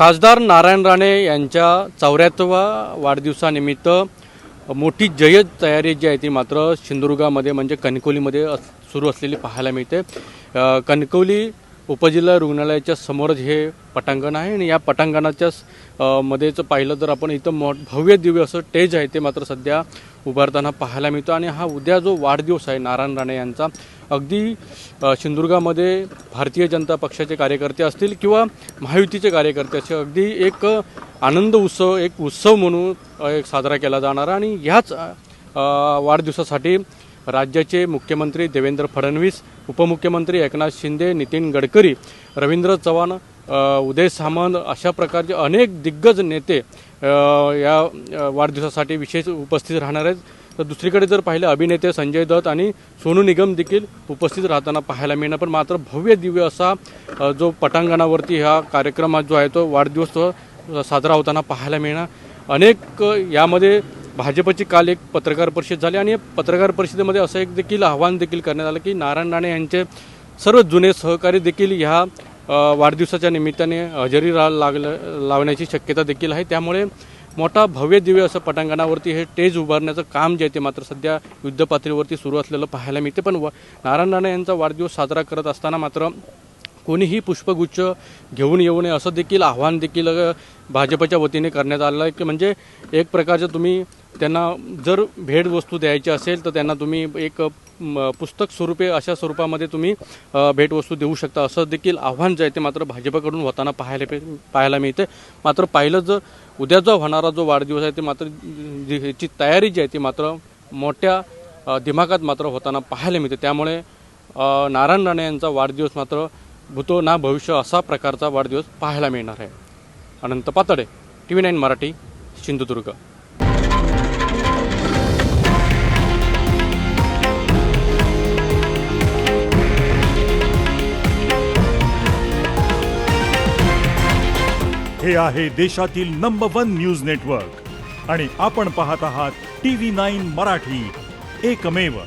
खासदार नारायण राणे यांच्या 84व्या वाढदिवसानिमित्त मोठी जय्यत तयारी जी आहे ती मात्र सिंधुदुर्गामध्ये म्हणजे कणकवलीमध्ये सुरू असलेली पाहायला मिळते। कणकवली उपजिल्हा रुग्णालयाच्या समोरच हे पटांगण आहे आणि या पटांगणाच्या मध्येच पाहिलं तर आपण इथं भव्य दिव्य असं स्टेज आहे ते मात्र सध्या उभारताना पाहायला मिळतं। आणि हा उद्या जो वाढदिवस आहे नारायण राणे यांचा, अगदी सिंधुदुर्गामध्ये भारतीय जनता पक्षाचे कार्यकर्ते असतील किंवा महायुतीचे कार्यकर्ते असे अगदी एक आनंद उत्सव, एक उत्सव म्हणून एक साजरा केला जाणार। आणि ह्याच वाढदिवसासाठी राज्याचे मुख्यमंत्री देवेंद्र फडणवीस, उपमुख्यमंत्री एकनाथ शिंदे, नितीन गडकरी, रवींद्र चव्हाण, उदय सामंत अशा प्रकारचे अनेक दिग्गज नेते या वाढदिवसासाठी विशेष उपस्थित राहणार आहेत। तर दुसरीकडे जर पाहिलं अभिनेते संजय दत्त आणि सोनू निगम देखील उपस्थित राहताना पाहायला मिळणार। पण मात्र भव्य दिव्य असा जो पटांगणावरती हा कार्यक्रम जो आहे तो वाढदिवस साजरा होताना पाहायला मिळणार। अनेक यामध्ये भाजपची काल एक पत्रकार परिषद झाली आणि पत्रकार परिषदेमध्ये असं एक देखील आव्हान देखील करण्यात आलं की नारायण राणे यांचे सर्व जुने सहकारी देखील ह्या वाढदिवसाच्या निमित्ताने हजेरी लावण्याची शक्यता देखील आहे। त्यामुळे मोठा भव्य दिव्य असं पटांगणावरती हे स्टेज उभारण्याचं काम जे आहे ते मात्र सध्या युद्धपातळीवरती सुरू असलेलं पाहायला मिळते। पण नारायण राणे यांचा वाढदिवस साजरा करत असताना मात्र कोणीही पुष्पगुच्छ घेऊन येऊ नये असं देखील आव्हान देखील भाजपच्या वतीने करण्यात आलं आहे की म्हणजे एक प्रकारचं तुम्ही त्यांना जर भेटवस्तू द्यायची असेल तर त्यांना तुम्ही एक पुस्तक स्वरूपे अशा स्वरूपामध्ये तुम्ही भेटवस्तू देऊ शकता असं देखील आव्हान जे आहे ते मात्र भाजपकडून होताना पाहायला मिळते। मात्र पाहिलं जर उद्याचा होणारा जो वाढदिवस आहे ते मात्र ह्याची तयारी जी आहे ती मात्र मोठ्या दिमागात मात्र होताना पाहायला मिळते। त्यामुळे नारायण राणे यांचा वाढदिवस मात्र भूतो ना भविष्य असा प्रकारचा वाढदिवस पाहायला मिळणार आहे। अनंत पातळे, TV9 मराठी, सिंधुदुर्ग। हे आहे देशातील नंबर 1 न्यूज नेटवर्क आणि आपण पाहत आहात TV9 मराठी, एकमेव।